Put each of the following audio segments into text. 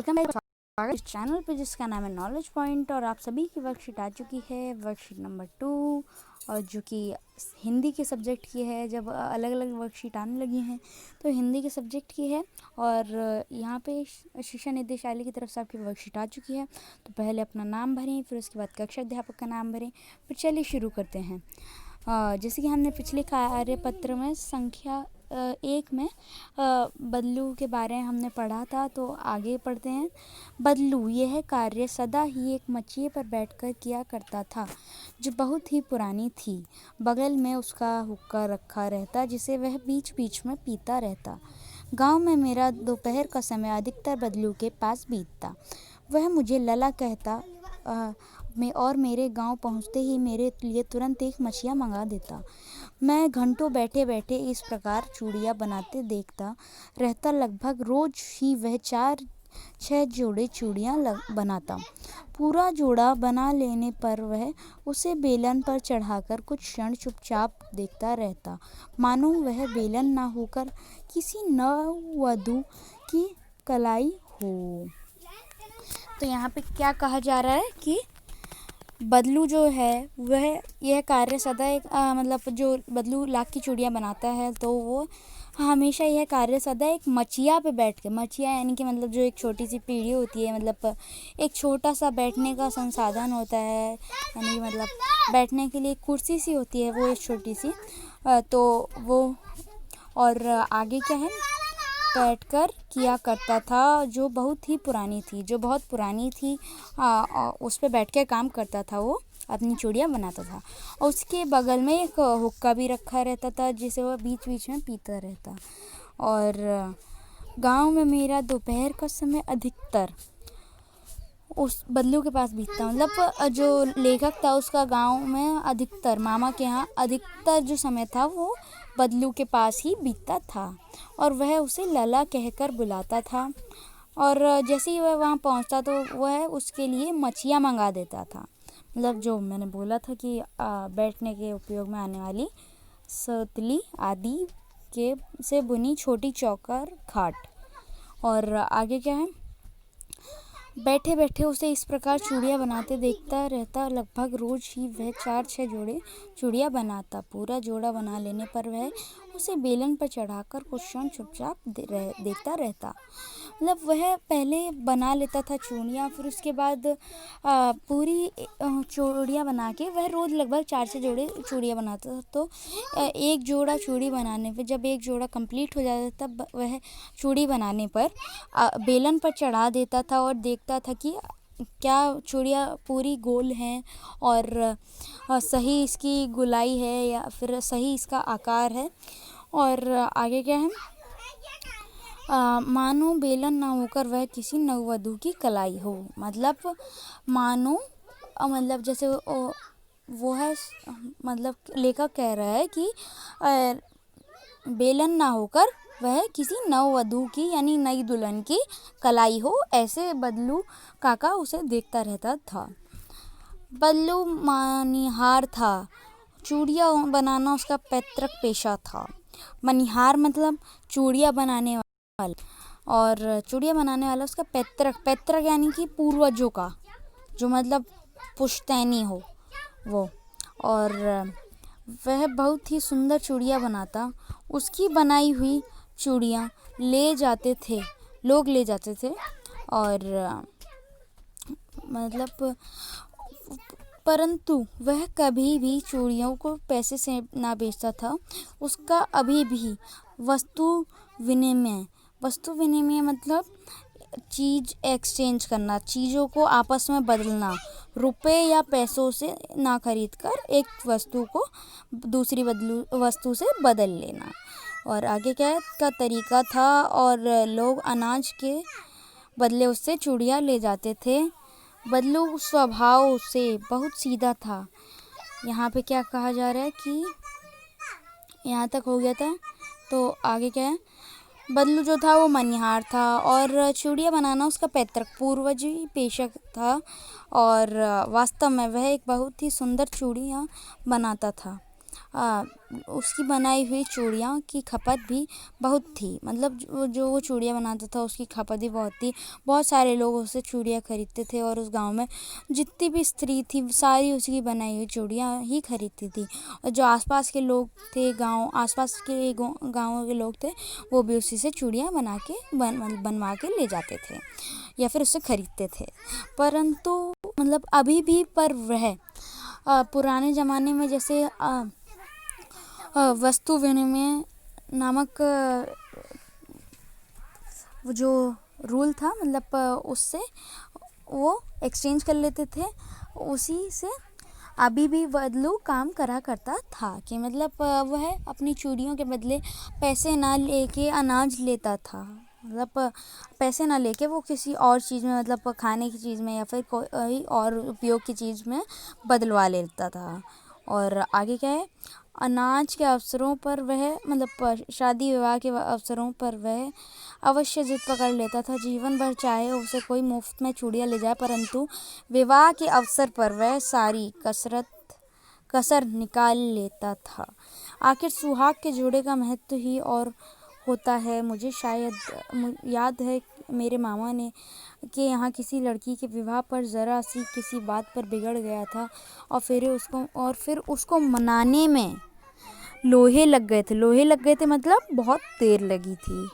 Welcome back इस channel पे जिसका नाम है नॉलेज पॉइंट। और आप सभी की वर्कशीट आ चुकी है, वर्कशीट नंबर 2, और जो कि हिंदी के सब्जेक्ट की है। जब अलग अलग वर्कशीट आने लगी हैं तो हिंदी के सब्जेक्ट की है। और यहाँ पे शिक्षा निदेशालय की तरफ से आपकी वर्कशीट आ चुकी है। तो पहले अपना नाम भरें, फिर उसके बाद कक्षा अध्यापक का नाम भरें। फिर चलिए शुरू करते हैं। जैसे कि हमने पिछले कार्यपत्र में संख्या 1 में बदलू के बारे में हमने पढ़ा था, तो आगे पढ़ते हैं। बदलू यह कार्य सदा ही एक मचिए पर बैठकर किया करता था, जो बहुत ही पुरानी थी। बगल में उसका हुक्का रखा रहता, जिसे वह बीच बीच में पीता रहता। गांव में मेरा दोपहर का समय अधिकतर बदलू के पास बीतता। वह मुझे लला कहता और मेरे गांव पहुंचते ही मेरे लिए तुरंत एक मछिया मंगा देता। मैं घंटों बैठे बैठे इस प्रकार चूड़ियाँ बनाते देखता रहता। लगभग रोज ही वह 4-6 जोड़े चूड़ियाँ बनाता। पूरा जोड़ा बना लेने पर वह उसे बेलन पर चढ़ाकर कुछ क्षण चुपचाप देखता रहता, मानो वह बेलन ना होकर किसी नववधू की कलाई हो। तो यहाँ पे क्या कहा जा रहा है कि बदलू जो है वह यह कार्य सदा एक मतलब जो बदलू लाख की चूड़ियाँ बनाता है, तो वो हमेशा यह कार्य सदा एक मचिया पे बैठ के, मचिया यानी कि मतलब जो एक छोटी सी पीढ़ी होती है, मतलब एक छोटा सा बैठने का संसाधन होता है, यानी कि मतलब बैठने के लिए कुर्सी सी होती है, वो एक छोटी सी, तो वो और आगे क्या है, बैठकर किया करता था, जो बहुत ही पुरानी थी, जो बहुत पुरानी थी। उस पर बैठ कर काम करता था, वो अपनी चूड़ियाँ बनाता था। और उसके बगल में एक हुक्का भी रखा रहता था, जिसे वह बीच बीच में पीता रहता। और गांव में मेरा दोपहर का समय अधिकतर उस बदलू के पास बीतता। मतलब जो लेखक था उसका गांव में अधिकतर, मामा के यहाँ अधिकतर जो समय था वो बदलू के पास ही बीतता था, और वह उसे लला कहकर बुलाता था। और जैसे ही वह वहाँ पहुँचता तो वह उसके लिए मछियाँ मंगा देता था। मतलब जो मैंने बोला था कि बैठने के उपयोग में आने वाली सतली आदि के से बुनी छोटी चौकर खाट। और आगे क्या है, बैठे बैठे उसे इस प्रकार चूड़ियाँ बनाते देखता रहता। लगभग रोज ही वह 4-6 जोड़े चूड़ियाँ बनाता। पूरा जोड़ा बना लेने पर वह उसे बेलन पर चढ़ाकर कुछ क्षण चुपचाप देखता रहता। मतलब वह पहले बना लेता था चूड़ियाँ, फिर उसके बाद पूरी चूड़ियाँ बना के वह रोज़ लगभग 4-6 जोड़े चूड़ियाँ बनाता था। तो एक जोड़ा चूड़ी बनाने पे, जब एक जोड़ा कंप्लीट हो जाता तब वह चूड़ी बनाने पर बेलन पर चढ़ा देता था और देखता था कि क्या चूड़ियाँ पूरी गोल हैं और सही इसकी गुलाई है या फिर सही इसका आकार है। और आगे क्या है, मानो बेलन ना होकर वह किसी नववधू की कलाई हो। मतलब मानो मतलब जैसे वो है, मतलब लेखक कह रहा है कि बेलन ना होकर वह किसी नववधू की यानी नई दुल्हन की कलाई हो, ऐसे बदलू काका उसे देखता रहता था। बदलू मनिहार था। चूड़ियाँ बनाना उसका पैतृक पेशा था। मनिहार मतलब चूड़ियाँ बनाने वाला, और चूड़ियाँ बनाने वाला उसका पैतृक यानी कि पूर्वजों का, जो मतलब पुश्तैनी हो वो। और वह बहुत ही सुंदर चूड़ियाँ बनाता। उसकी बनाई हुई चूड़ियाँ लोग ले जाते थे। और मतलब परंतु वह कभी भी चूड़ियों को पैसे से ना बेचता था। उसका अभी भी वस्तु विनिमय मतलब चीज़ एक्सचेंज करना, चीज़ों को आपस में बदलना, रुपए या पैसों से ना खरीद कर एक वस्तु को दूसरी वस्तु से बदल लेना। और आगे क्या का तरीका था, और लोग अनाज के बदले उससे चूड़ियाँ ले जाते थे। बदलू स्वभाव से बहुत सीधा था। यहाँ पे क्या कहा जा रहा है कि यहाँ तक हो गया था, तो आगे क्या है, बदलू जो था वो मनिहार था और चूड़ियाँ बनाना उसका पैतृक पूर्वजी पेशा था। और वास्तव में वह एक बहुत ही सुंदर चूड़ियाँ बनाता था। उसकी बनाई हुई चूड़ियाँ की खपत भी बहुत थी। मतलब जो वो चूड़ियाँ बनाता था उसकी खपत भी बहुत थी। बहुत सारे लोग उससे चूड़ियाँ खरीदते थे और उस गांव में जितनी भी स्त्री थी सारी उसकी बनाई हुई चूड़ियाँ ही खरीदती थी। और जो आसपास के लोग थे, आसपास के गाँवों के लोग थे, वो भी उसी से चूड़ियाँ बनवा के ले जाते थे या फिर उससे खरीदते थे। परंतु मतलब अभी भी पर वह पुराने ज़माने में जैसे वस्तु विनिमय नामक वो जो रूल था, मतलब उससे वो एक्सचेंज कर लेते थे। उसी से अभी भी बदलू काम करा करता था कि मतलब वह अपनी चूड़ियों के बदले पैसे ना लेके अनाज लेता था। मतलब पैसे ना लेके वो किसी और चीज़ में, मतलब खाने की चीज़ में या फिर कोई और उपयोग की चीज़ में बदलवा लेता था। और आगे क्या है, अनाज के अवसरों पर वह, मतलब शादी विवाह के अवसरों पर वह अवश्य जिद पकड़ लेता था। जीवन भर चाहे उसे कोई मुफ्त में चूड़ियाँ ले जाए, परंतु विवाह के अवसर पर वह सारी कसर निकाल लेता था। आखिर सुहाग के जोड़े का महत्व ही और होता है। मुझे शायद याद है मेरे मामा ने कि यहाँ किसी लड़की के विवाह पर ज़रा सी किसी बात पर बिगड़ गया था और फिर उसको मनाने में लोहे लग गए थे, मतलब बहुत देर लगी थी।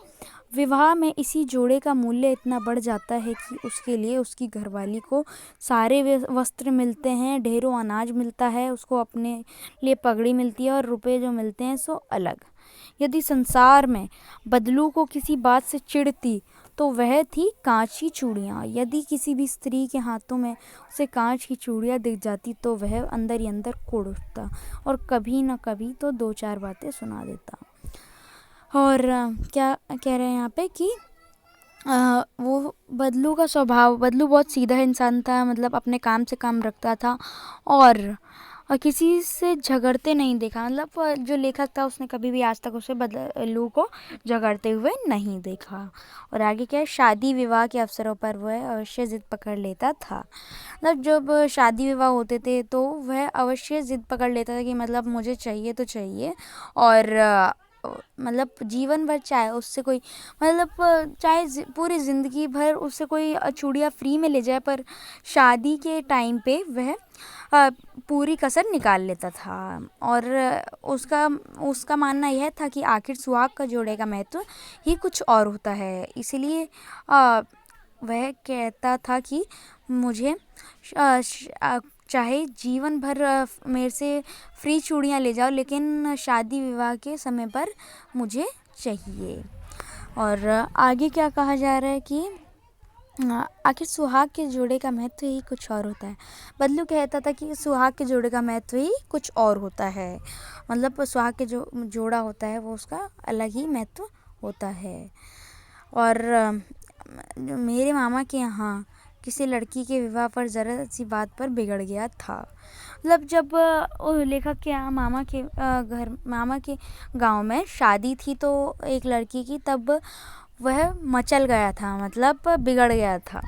विवाह में इसी जोड़े का मूल्य इतना बढ़ जाता है कि उसके लिए उसकी घरवाली को सारे वस्त्र मिलते हैं, ढेरों अनाज मिलता है, उसको अपने लिए पगड़ी मिलती है और रुपए जो मिलते हैं सो अलग। यदि संसार में बदलू को किसी बात से चिढ़ती तो वह थी कांच की चूड़ियाँ। यदि किसी भी स्त्री के हाथों में उसे कांच की चूड़ियाँ दिख जाती तो वह अंदर ही अंदर कोड़ उठता और कभी न कभी तो 2-4 बातें सुना देता। और क्या कह रहे हैं यहाँ पे कि वो बदलू बहुत सीधा इंसान था, मतलब अपने काम से काम रखता था और किसी से झगड़ते नहीं देखा। मतलब जो लेखक था उसने कभी भी आज तक उसे बदलू को झगड़ते हुए नहीं देखा। और आगे क्या है, शादी विवाह के अवसरों पर वह अवश्य जिद पकड़ लेता था। मतलब जब शादी विवाह होते थे तो वह अवश्य जिद पकड़ लेता था कि मतलब मुझे चाहिए तो चाहिए। और मतलब जीवन भर चाहे उससे कोई, मतलब चाहे पूरी ज़िंदगी भर उससे कोई चूड़ियाँ फ्री में ले जाए, पर शादी के टाइम पे वह पूरी कसर निकाल लेता था। और उसका मानना यह था कि आखिर सुहाग का जोड़े का महत्व ही कुछ और होता है। इसलिए वह कहता था कि मुझे चाहे जीवन भर मेरे से फ्री चूड़ियाँ ले जाओ, लेकिन शादी विवाह के समय पर मुझे चाहिए। और आगे क्या कहा जा रहा है कि आखिर सुहाग के जोड़े का महत्व ही कुछ और होता है। बदलू कहता था कि सुहाग के जोड़े का महत्व ही कुछ और होता है। मतलब सुहाग के जो जोड़ा होता है वो उसका अलग ही महत्व होता है। और मेरे मामा के यहाँ किसी लड़की के विवाह पर ज़रा सी बात पर बिगड़ गया था। मतलब जब लेखक के यहाँ मामा के गांव में शादी थी तो एक लड़की की, तब वह मचल गया था, मतलब बिगड़ गया था।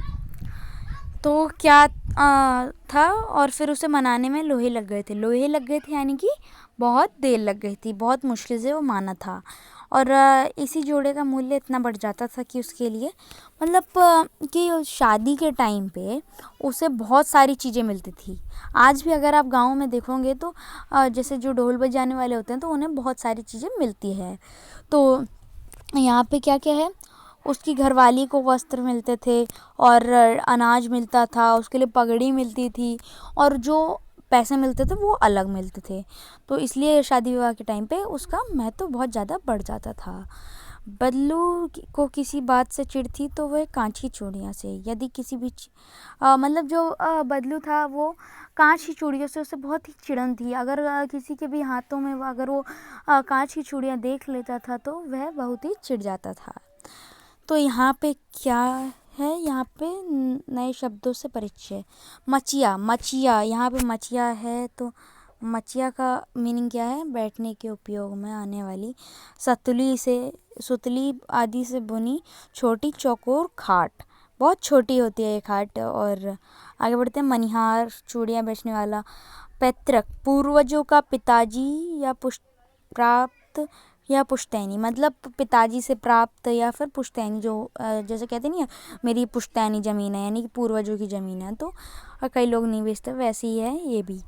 तो क्या था, और फिर उसे मनाने में लोहे लग गए थे यानी कि बहुत देर लग गई थी, बहुत मुश्किल से वो माना था। और इसी जोड़े का मूल्य इतना बढ़ जाता था कि उसके लिए, मतलब कि शादी के टाइम पे उसे बहुत सारी चीज़ें मिलती थी। आज भी अगर आप गाँव में देखोगे तो जैसे जो ढोल बजाने वाले होते हैं तो उन्हें बहुत सारी चीज़ें मिलती है। तो यहाँ पे क्या क्या है, उसकी घरवाली को वस्त्र मिलते थे और अनाज मिलता था, उसके लिए पगड़ी मिलती थी और जो पैसे मिलते थे वो अलग मिलते थे। तो इसलिए शादी विवाह के टाइम पे उसका महत्व बहुत ज़्यादा बढ़ जाता था। बदलू को किसी बात से चिढ़ थी तो वह कांच की चूड़ियाँ से। यदि किसी भी मतलब जो बदलू था वो कांच की चूड़ियों से उसे बहुत ही चिढ़न थी। अगर किसी के भी हाथों में अगर वो कांच की चूड़ियाँ देख लेता था तो वह बहुत ही चिढ़ जाता था। तो यहाँ पे क्या है, यहाँ पे नए शब्दों से परिचय। मचिया, यहाँ पे मचिया है तो मचिया का मीनिंग क्या है, बैठने के उपयोग में आने वाली सुतली आदि से बुनी छोटी चौकोर खाट। बहुत छोटी होती है ये खाट। और आगे बढ़ते हैं, मनिहार, चूड़ियाँ बेचने वाला। पैतृक पूर्वजों का पिताजी या प्राप्त या पुश्तैनी, मतलब पिताजी से प्राप्त या फिर पुश्तैनी, जो जैसे कहते नहीं है मेरी पुश्तैनी ज़मीन है, यानी कि पूर्वजों की ज़मीन है, तो कई लोग नहीं बेचते, वैसे ही है ये भी।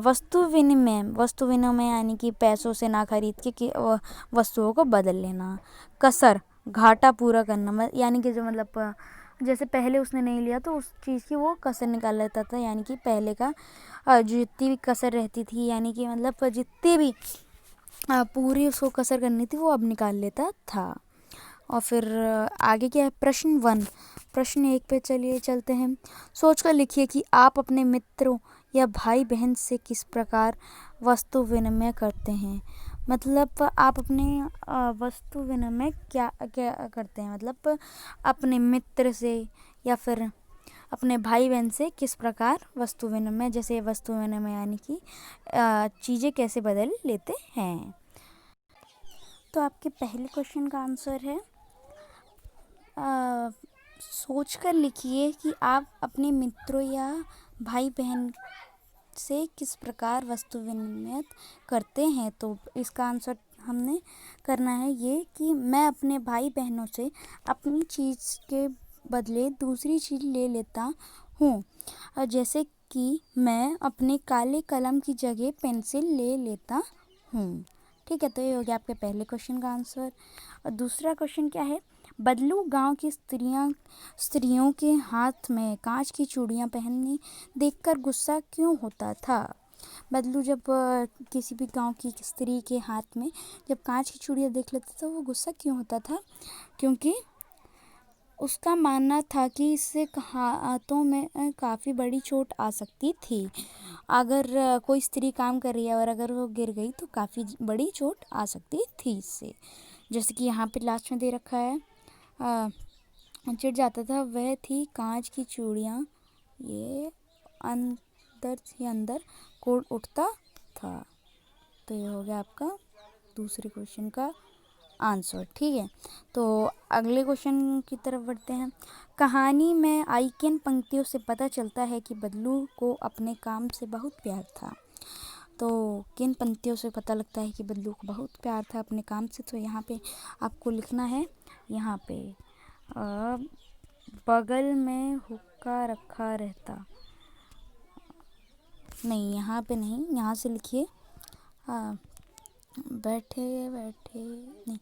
वस्तु विनिमय, वस्तु विनिमय यानी कि पैसों से ना खरीद के वस्तुओं को बदल लेना। कसर, घाटा पूरा करना, यानी कि जो मतलब जैसे पहले उसने नहीं लिया तो उस चीज़ की वो कसर निकाल लेता था, यानी कि पहले का जितनी भी कसर रहती थी, यानी कि मतलब जितनी भी पूरी उसको कसर करनी थी वो अब निकाल लेता था। और फिर आगे क्या है, प्रश्न 1, प्रश्न 1 पे चलिए चलते हैं। सोच कर लिखिए कि आप अपने मित्रों या भाई बहन से किस प्रकार वस्तु विनिमय करते हैं। मतलब आप अपने वस्तु विनिमय क्या क्या करते हैं, मतलब अपने मित्र से या फिर अपने भाई बहन से किस प्रकार वस्तु विनिमय, जैसे वस्तु विनिमय यानी कि चीज़ें कैसे बदल लेते हैं। तो आपके पहले क्वेश्चन का आंसर है सोच कर लिखिए कि आप अपने मित्रों या भाई बहन से किस प्रकार वस्तु विनिमय करते हैं। तो इसका आंसर हमने करना है ये कि मैं अपने भाई बहनों से अपनी चीज़ के बदले दूसरी चीज़ ले लेता हूँ, जैसे कि मैं अपने काले कलम की जगह पेंसिल ले लेता हूँ। ठीक है, तो ये हो गया आपके पहले क्वेश्चन का आंसर। और दूसरा क्वेश्चन क्या है, बदलू गांव की स्त्रियों के हाथ में कांच की चूड़ियाँ पहनने देखकर गुस्सा क्यों होता था। बदलू जब किसी भी गांव की स्त्री के हाथ में जब कांच की चूड़ियाँ देख लेता था वो गुस्सा क्यों होता था, क्योंकि उसका मानना था कि इससे हाथों में काफ़ी बड़ी चोट आ सकती थी। अगर कोई स्त्री काम कर रही है और अगर वो गिर गई तो काफ़ी बड़ी चोट आ सकती थी इससे। जैसे कि यहाँ पे लास्ट में दे रखा है, चिढ़ जाता था, वह थी कांच की चूड़ियाँ, ये अंदर से अंदर कोड उठता था। तो ये हो गया आपका दूसरे क्वेश्चन का आंसर। ठीक है, तो अगले क्वेश्चन की तरफ बढ़ते हैं। कहानी में आई किन पंक्तियों से पता चलता है कि बदलू को अपने काम से बहुत प्यार था। तो किन पंक्तियों से पता लगता है कि बदलू को बहुत प्यार था अपने काम से, तो यहाँ पे आपको लिखना है, यहाँ पे बगल में हुक्का रखा रहता, नहीं यहाँ पे नहीं, यहाँ से लिखिए, बैठे बैठे नहीं,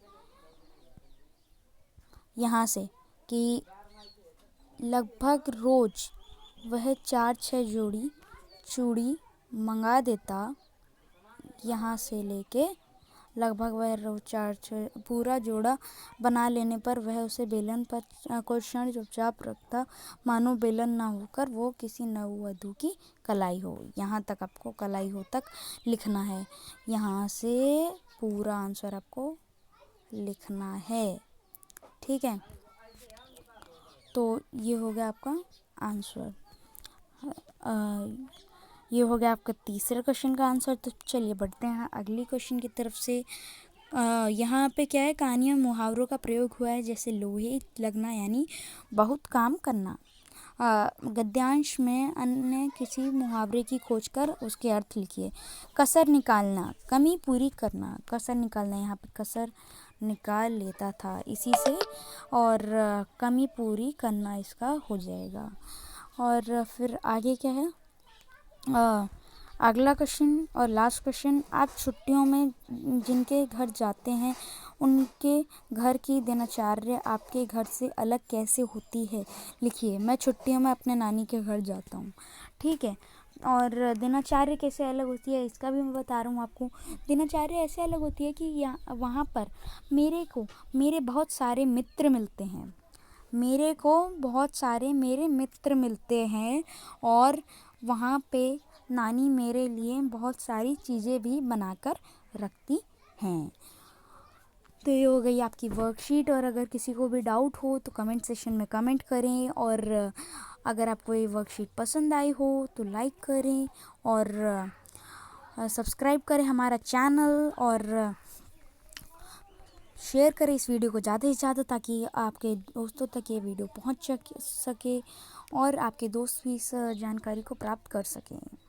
यहाँ से कि लगभग रोज वह 4-6 जोड़ी चूड़ी मंगा देता, यहाँ से लेके लगभग वह रोज 4-6 पूरा जोड़ा बना लेने पर वह उसे बेलन पर कुछ क्षण चुपचाप रखता, मानो बेलन ना होकर वो किसी नववधू की कलाई हो। यहाँ तक आपको कलाई हो तक लिखना है, यहाँ से पूरा आंसर आपको लिखना है। ठीक है, तो ये हो गया आपका आंसर। ये हो गया आपका तीसरा क्वेश्चन का आंसर। तो चलिए बढ़ते हैं अगली क्वेश्चन की तरफ से। यहाँ पे क्या है, कहानियों मुहावरों का प्रयोग हुआ है, जैसे लोहे लगना यानी बहुत काम करना। गद्यांश में अन्य किसी मुहावरे की खोज कर उसके अर्थ लिखिए। कसर निकालना, कमी पूरी करना, कसर निकालना, यहाँ पे कसर निकाल लेता था इसी से, और कमी पूरी करना इसका हो जाएगा। और फिर आगे क्या है, अगला क्वेश्चन और लास्ट क्वेश्चन, आप छुट्टियों में जिनके घर जाते हैं उनके घर की दिनचर्या आपके घर से अलग कैसे होती है, लिखिए। मैं छुट्टियों में अपने नानी के घर जाता हूँ। ठीक है, और दिनचर्या कैसे अलग होती है इसका भी मैं बता रहा हूँ आपको। दिनचर्या ऐसे अलग होती है कि वहाँ पर मेरे बहुत सारे मित्र मिलते हैं, मेरे को बहुत सारे मेरे मित्र मिलते हैं, और वहाँ पे नानी मेरे लिए बहुत सारी चीज़ें भी बनाकर रखती हैं। तो ये हो गई आपकी वर्कशीट, और अगर किसी को भी डाउट हो तो कमेंट सेक्शन में कमेंट करें, और अगर आपको ये वर्कशीट पसंद आई हो तो लाइक करें और सब्सक्राइब करें हमारा चैनल, और शेयर करें इस वीडियो को ज़्यादा से ज़्यादा, ताकि आपके दोस्तों तक ये वीडियो पहुंच सके और आपके दोस्त भी इस जानकारी को प्राप्त कर सकें।